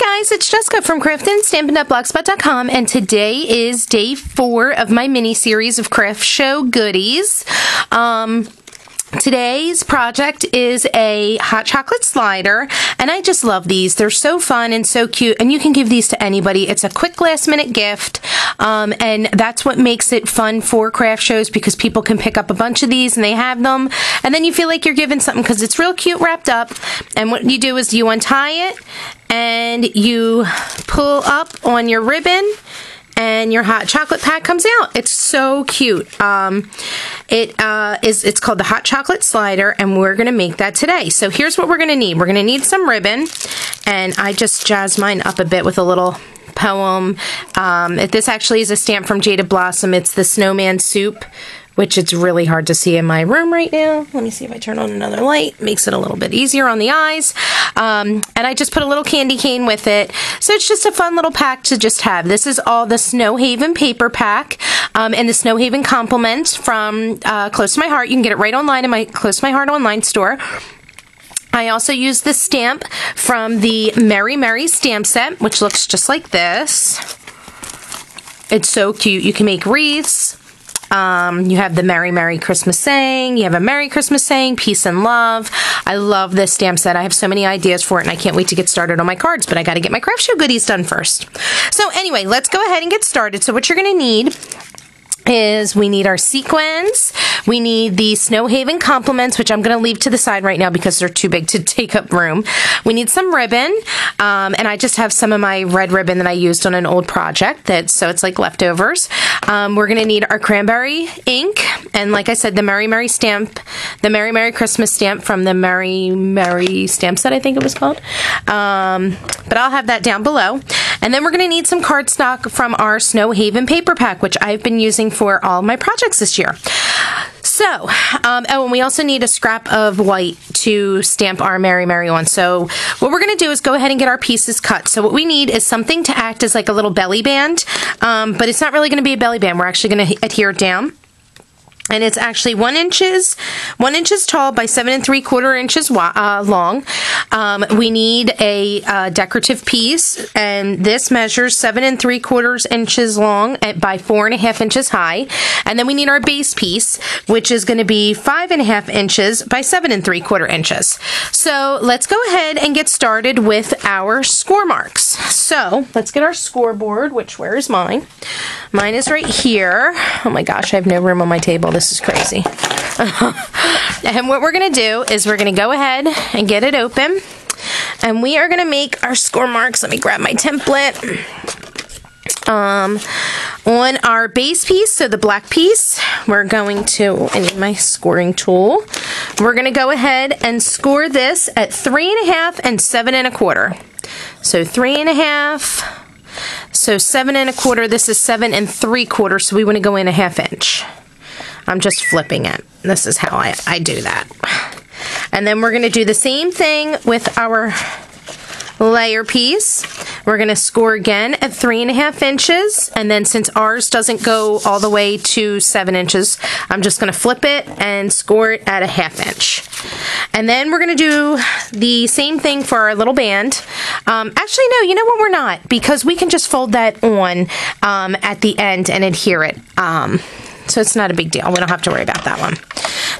guys, it's Jessica from CraftandStampin.blogspot.com, and today is day 4 of my mini-series of craft show goodies. Today's project is a hot chocolate slider, and I just love these. They're so fun and so cute, and you can give these to anybody. It's a quick last-minute gift, and that's what makes it fun for craft shows, because people can pick up a bunch of these and they have them, and then you feel like you're giving something because it's real cute wrapped up. And what you do is you untie it and you pull up on your ribbon, and your hot chocolate pack comes out. It's so cute. It's called the hot chocolate slider, and we're gonna make that today. So here's what we're gonna need. We're gonna need some ribbon, and I just jazzed mine up a bit with a little poem. This actually is a stamp from Jaded Blossom. It's the Snowman soup, which it's really hard to see in my room right now. Let me see if I turn on another light. Makes it a little bit easier on the eyes. And I just put a little candy cane with it. So it's just a fun little pack to just have. This is all the Snow Haven paper pack and the Snow Haven compliments from Close to My Heart. You can get it right online in my Close to My Heart online store. I also use this stamp from the Merry Merry stamp set, which looks just like this. It's so cute. You can make wreaths. You have the Merry Merry Christmas saying, you have a Merry Christmas saying, peace and love. I love this stamp set. I have so many ideas for it, and I can't wait to get started on my cards, but I got to get my craft show goodies done first. So anyway, let's go ahead and get started. So what you're going to need is we need our sequins, we need the Snow Haven compliments, which I'm going to leave to the side right now because they're too big to take up room. We need some ribbon, and I just have some of my red ribbon that I used on an old project, so it's like leftovers. We're going to need our cranberry ink, and like I said, the Merry Merry stamp, the Merry Merry Christmas stamp from the Merry Merry stamp set, I think it was called. But I'll have that down below. And then we're going to need some cardstock from our Snow Haven paper pack, which I've been using for all my projects this year. So, oh, and we also need a scrap of white to stamp our Merry Merry on. So what we're going to do is go ahead and get our pieces cut. So what we need is something to act as like a little belly band, but it's not really going to be a belly band. We're actually going to adhere it down. And it's actually 1 inches tall by 7 3/4 inches long. We need a decorative piece, and this measures 7 3/4 inches long by 4.5 inches high. And then we need our base piece, which is going to be 5.5 inches by 7 3/4 inches. So let's go ahead and get started with our score marks. So let's get our scoreboard, which, where is mine? Mine is right here. Oh my gosh, I have no room on my table. This is crazy. And what we're going to do is we're going to go ahead and get it open. And we are going to make our score marks. Let me grab my template. On our base piece, so the black piece, we're going to, I need my scoring tool. We're going to go ahead and score this at 3.5 and 7 1/4. So 3.5. So 7 1/4, this is 7 3/4, so we want to go in 1/2 inch. I'm just flipping it. This is how I do that. And then we're going to do the same thing with our layer piece. We're going to score again at 3.5 inches, and then since ours doesn't go all the way to 7 inches, I'm just going to flip it and score it at 1/2 inch. And then we're going to do the same thing for our little band. Actually, no, you know what? We're not, because we can just fold that on at the end and adhere it. So it's not a big deal. We don't have to worry about that one.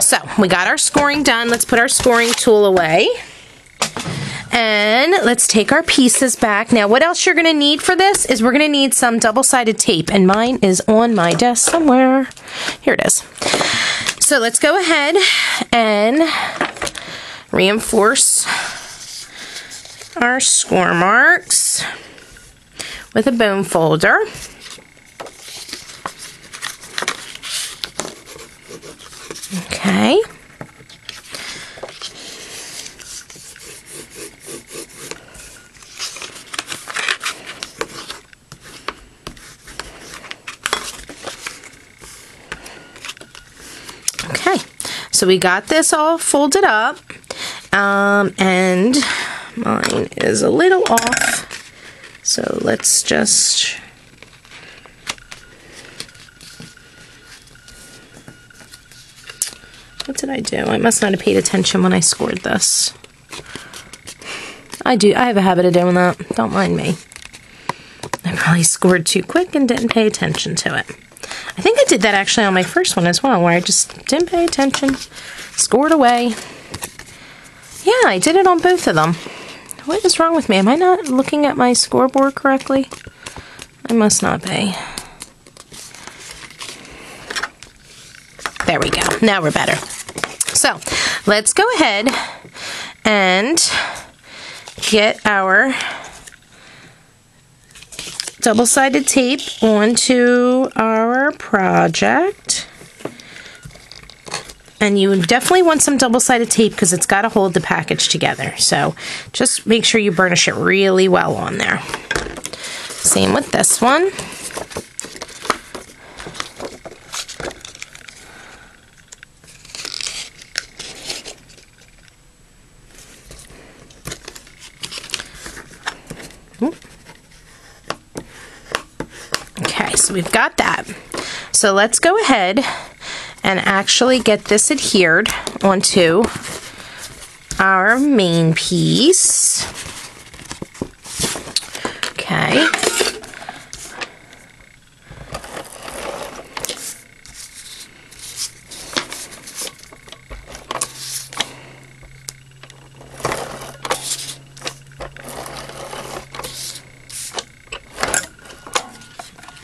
So we got our scoring done. Let's put our scoring tool away. And let's take our pieces back. Now, what else you're going to need for this is we're going to need some double-sided tape. And mine is on my desk somewhere. Here it is. So let's go ahead and reinforce our score marks with a bone folder. Okay. Okay, so we got this all folded up, and mine is a little off, so let's just What did I do? I must not have paid attention when I scored this. I have a habit of doing that. Don't mind me. I probably scored too quick and didn't pay attention to it. I think I did that actually on my first one as well, where I just didn't pay attention, scored away. Yeah, I did it on both of them. What is wrong with me? Am I not looking at my scoreboard correctly? I must not be. There we go. Now we're better. So, let's go ahead and get our double-sided tape onto our project. And you definitely want some double-sided tape because it's got to hold the package together. So just make sure you burnish it really well on there. Same with this one. Okay, so we've got that. So let's go ahead and actually get this adhered onto our main piece. Okay.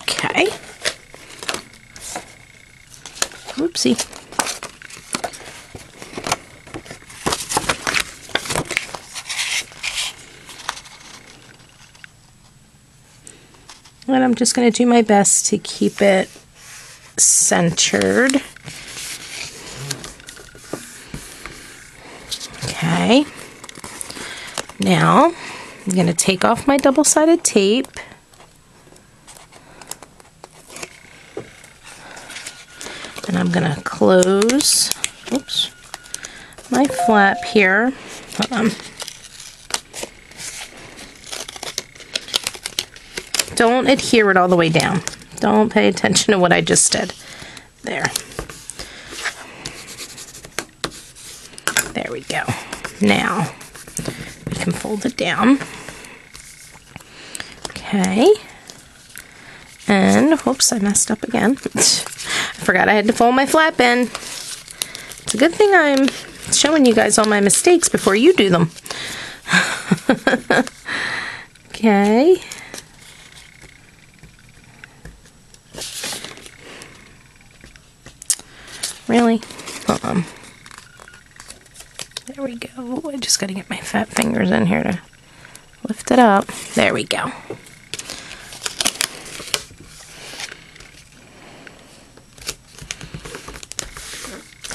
Okay. Oopsie. And I'm just going to do my best to keep it centered. Okay. Now, I'm going to take off my double-sided tape. And I'm going to close, oops, my flap here. Hold on. Don't adhere it all the way down. Don't pay attention to what I just did. There. There we go. Now, we can fold it down. Okay. And, whoops, I messed up again. I forgot I had to fold my flap in. It's a good thing I'm showing you guys all my mistakes before you do them. Okay. Really? Hold on. There we go. I just gotta get my fat fingers in here to lift it up. There we go.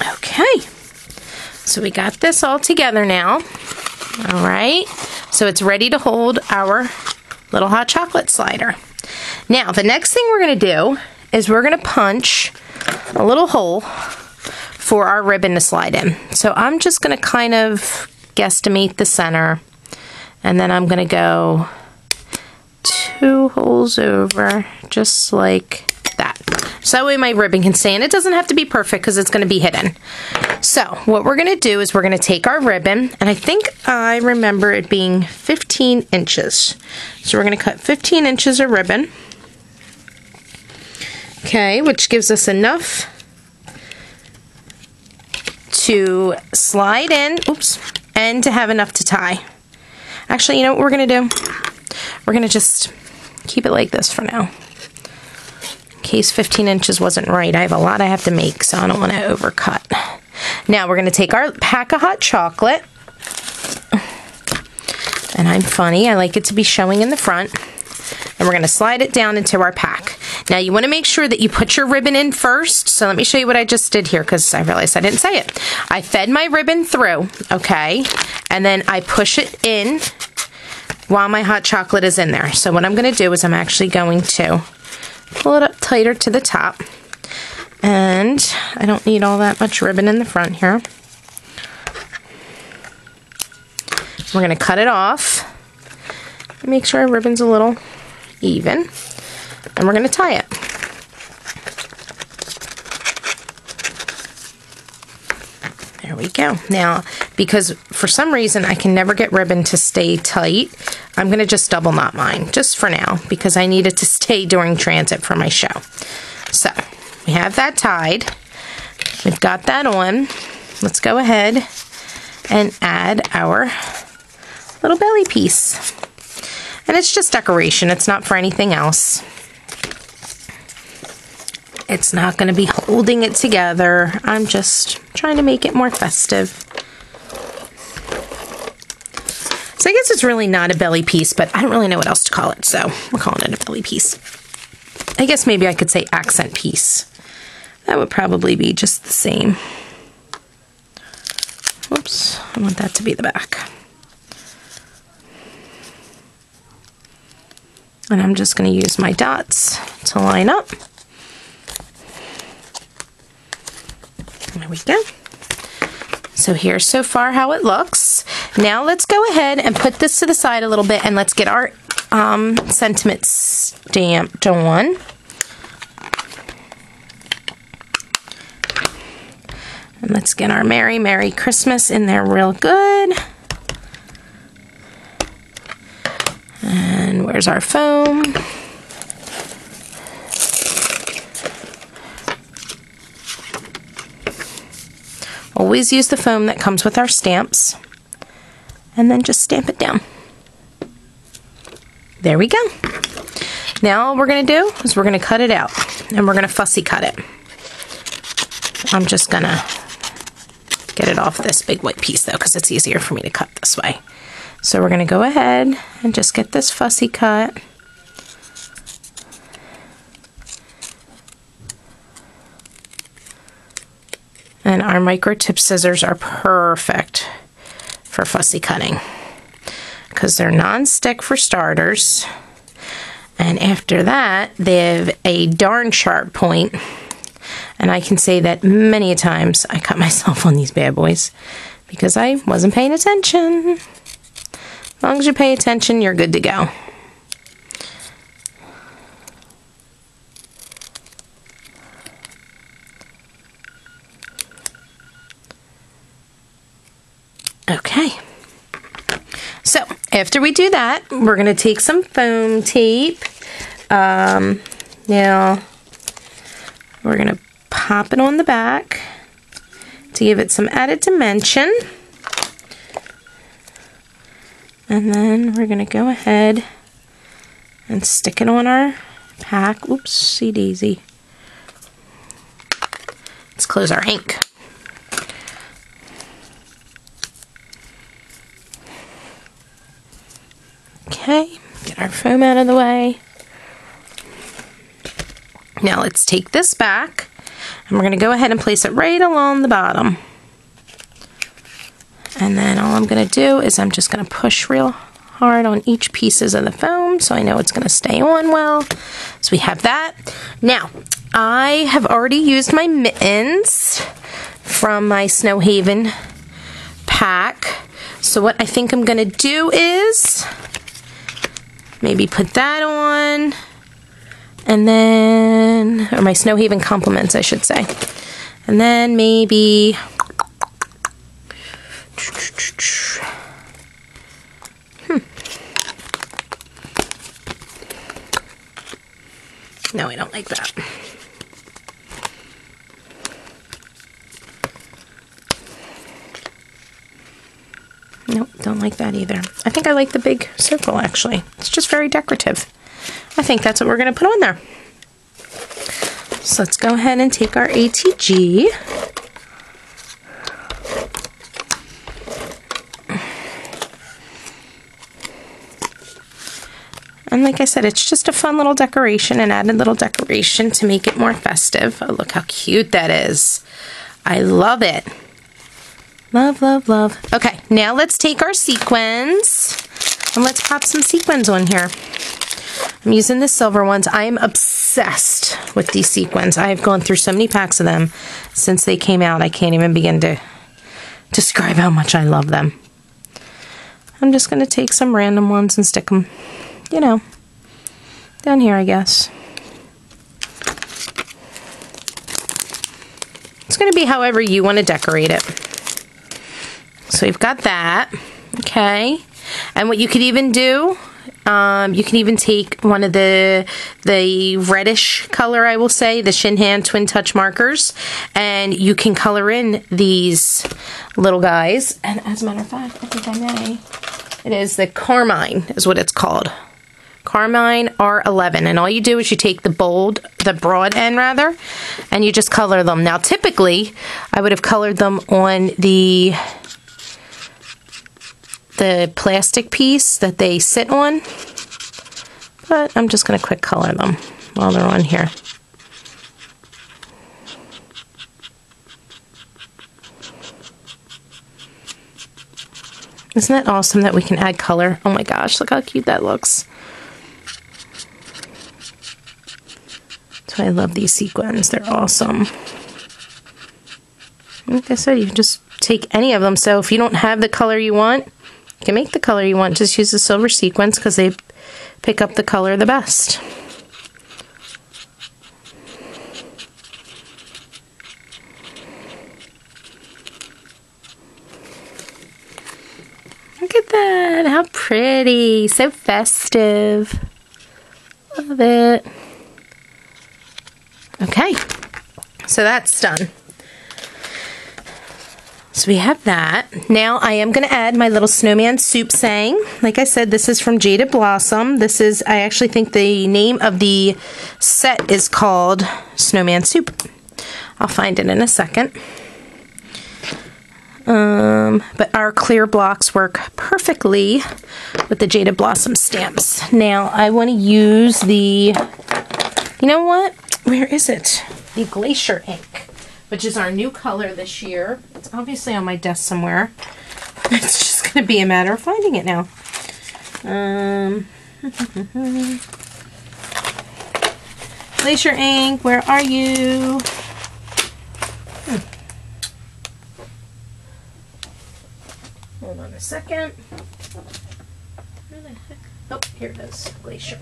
Okay, so we got this all together now. All right, so it's ready to hold our little hot chocolate slider. Now, the next thing we're going to do is we're going to punch a little hole for our ribbon to slide in. So I'm just going to kind of guesstimate the center, and then I'm going to go 2 holes over, just like that. So that way my ribbon can stay in. It doesn't have to be perfect because it's going to be hidden. So what we're going to do is we're going to take our ribbon, and I think I remember it being 15 inches. So we're going to cut 15 inches of ribbon. Okay, which gives us enough to slide in, oops, and to have enough to tie. Actually, you know what we're going to do? We're going to just keep it like this for now. In case 15 inches wasn't right, I have a lot I have to make, so I don't want to overcut. Now we're going to take our pack of hot chocolate, and I'm funny, I like it to be showing in the front, and we're going to slide it down into our pack. Now you want to make sure that you put your ribbon in first, so let me show you what I just did here because I realized I didn't say it. I fed my ribbon through, okay, and then I push it in while my hot chocolate is in there. So what I'm going to do is I'm actually going to pull it up tighter to the top, and I don't need all that much ribbon in the front here. We're going to cut it off and make sure our ribbon's a little even, and we're going to tie it. There we go. Now because for some reason I can never get ribbon to stay tight. I'm going to just double knot mine just for now because I need it to stay during transit for my show. So we have that tied. We've got that on. Let's go ahead and add our little belly piece. And it's just decoration. It's not for anything else. It's not going to be holding it together. I'm just trying to make it more festive. So I guess it's really not a belly piece, but I don't really know what else to call it, so we're calling it a belly piece. I guess maybe I could say accent piece. That would probably be just the same. Whoops, I want that to be the back. And I'm just going to use my dots to line up. There we go. So here's so far how it looks. Now let's go ahead and put this to the side a little bit and let's get our sentiment stamped on. And let's get our Merry, Merry Christmas in there real good. And where's our foam? Always use the foam that comes with our stamps. And then just stamp it down. There we go. Now all we're going to do is we're going to cut it out. And we're going to fussy cut it. I'm just going to get it off this big white piece though, because it's easier for me to cut this way. So we're going to go ahead and just get this fussy cut. And our micro tip scissors are perfect for fussy cutting because they're non-stick for starters. And after that, they have a darn sharp point. And I can say that many times I cut myself on these bad boys because I wasn't paying attention. As long as you pay attention, you're good to go. Okay. So after we do that, we're going to take some foam tape. Now we're going to pop it on the back to give it some added dimension. And then we're going to go ahead and stick it on our pack. Oopsie daisy. Let's close our ink. Okay, get our foam out of the way. Now let's take this back and we're going to go ahead and place it right along the bottom. And then all I'm going to do is I'm just going to push real hard on each pieces of the foam so I know it's going to stay on well. So we have that. Now, I have already used my mittens from my Snow Haven pack. So what I think I'm going to do is maybe put that on, and then, or my Snow Haven compliments, I should say. And then maybe, no, I don't like that. Nope, don't like that either. I think I like the big circle, actually. It's just very decorative. I think that's what we're going to put on there. So let's go ahead and take our ATG. And like I said, it's just a fun little decoration, an added little decoration to make it more festive. Oh, look how cute that is. I love it. Love, love, love. Okay, now let's take our sequins and let's pop some sequins on here. I'm using the silver ones. I am obsessed with these sequins. I've gone through so many packs of them since they came out. I can't even begin to describe how much I love them. I'm just going to take some random ones and stick them, you know, down here, I guess. It's going to be however you want to decorate it. so we've got that. Okay. And what you could even do, you can even take one of the reddish color, I will say, the Shinhan Twin Touch markers, and you can color in these little guys. And as a matter of fact, I think I may. It is the Carmine is what it's called. Carmine R11. And all you do is you take the broad end rather, and you just color them. Now typically, I would have colored them on the plastic piece that they sit on, but I'm just going to quick color them while they're on here. Isn't that awesome that we can add color? Oh my gosh, look how cute that looks. So I love these sequins. They're awesome. Like I said, you can just take any of them. So if you don't have the color you want, you can make the color you want. Just use the silver sequins because they pick up the color the best. Look at that. How pretty. So festive. Love it. Okay. So that's done. So we have that. Now I am going to add my little snowman soup saying. Like I said, this is from Jaded Blossom. This is, I actually think the name of the set is called Snowman Soup. I'll find it in a second. But our clear blocks work perfectly with the Jaded Blossom stamps. Now I want to use the, you know what? Where is it? The Glacier ink, which is our new color this year. It's obviously on my desk somewhere. It's just going to be a matter of finding it now. Glacier ink, where are you? Hold on a second. Where the heck? Oh, here it is. Glacier.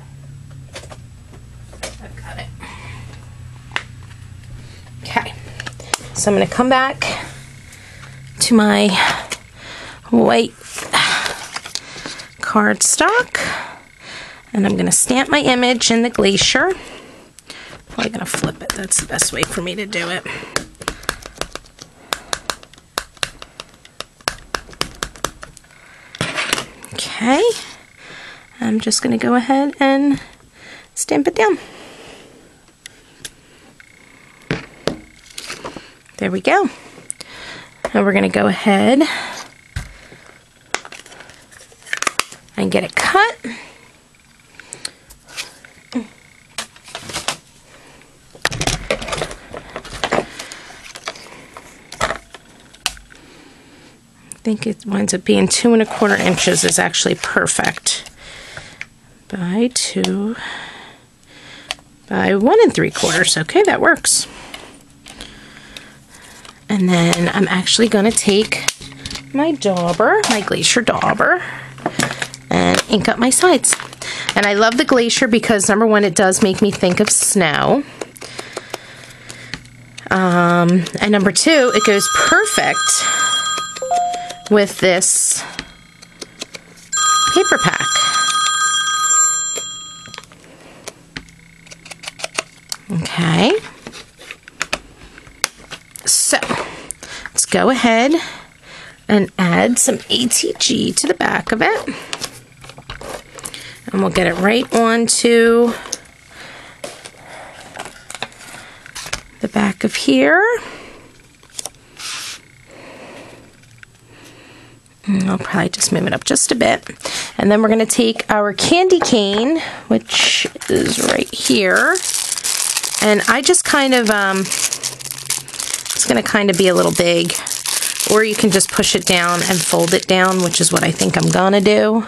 I've got it. Okay. So I'm going to come back to my white cardstock, and I'm going to stamp my image in the Glacier. Probably going to flip it. That's the best way for me to do it. Okay. I'm just going to go ahead and stamp it down. There we go. Now we're going to go ahead and get it cut. I think it winds up being 2 1/4 inches is actually perfect. By 2 by 1 3/4. Okay, that works. And then I'm actually going to take my dauber, my Glacier dauber, and ink up my sides. And I love the Glacier because, number one, it does make me think of snow. And number two, it goes perfect with this paper pack. Okay. So, let's go ahead and add some ATG to the back of it. And we'll get it right onto the back of here. And I'll probably just move it up just a bit. And then we're going to take our candy cane, which is right here. And I just kind of, it's going to kind of be a little big. Or you can just push it down and fold it down, which is what I think I'm going to do.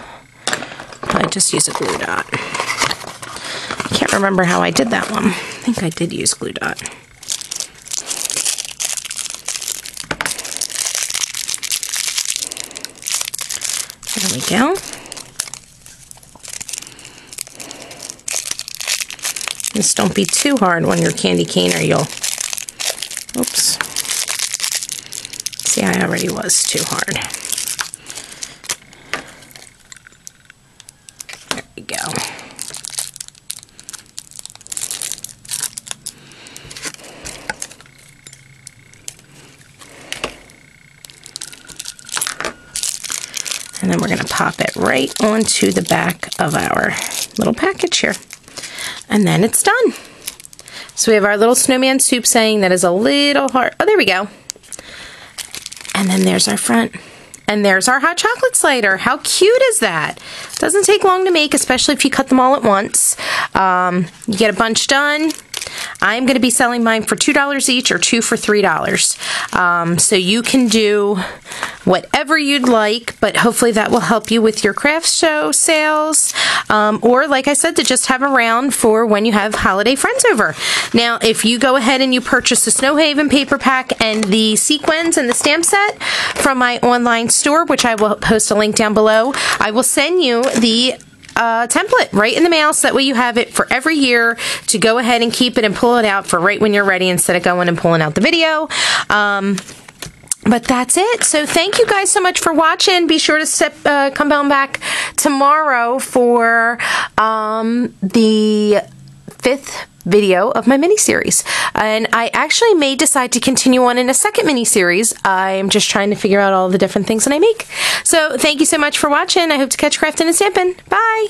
I just use a glue dot. I can't remember how I did that one. I think I did use glue dot. There we go. Just don't be too hard on your candy cane or you'll, oops. See, I already was too hard. And then we're going to pop it right onto the back of our little package here. And then it's done. So we have our little snowman soup saying that is a little hard. Oh, there we go. And then there's our front. And there's our hot chocolate slider. How cute is that? Doesn't take long to make, especially if you cut them all at once. You get a bunch done. I'm going to be selling mine for $2 each or 2 for $3. So you can do whatever you'd like, but hopefully that will help you with your craft show sales. Or like I said, to just have around for when you have holiday friends over. Now, if you go ahead and you purchase the Snow Haven paper pack and the sequins and the stamp set from my online store, which I will post a link down below, I will send you the template right in the mail, so that way you have it for every year to go ahead and keep it and pull it out for right when you're ready instead of going and pulling out the video. But that's it. So thank you guys so much for watching. Be sure to come on back tomorrow for the 5th video of my mini-series. And I actually may decide to continue on in a second mini-series. I'm just trying to figure out all the different things that I make. So thank you so much for watching. I hope to catch you crafting and stamping. Bye!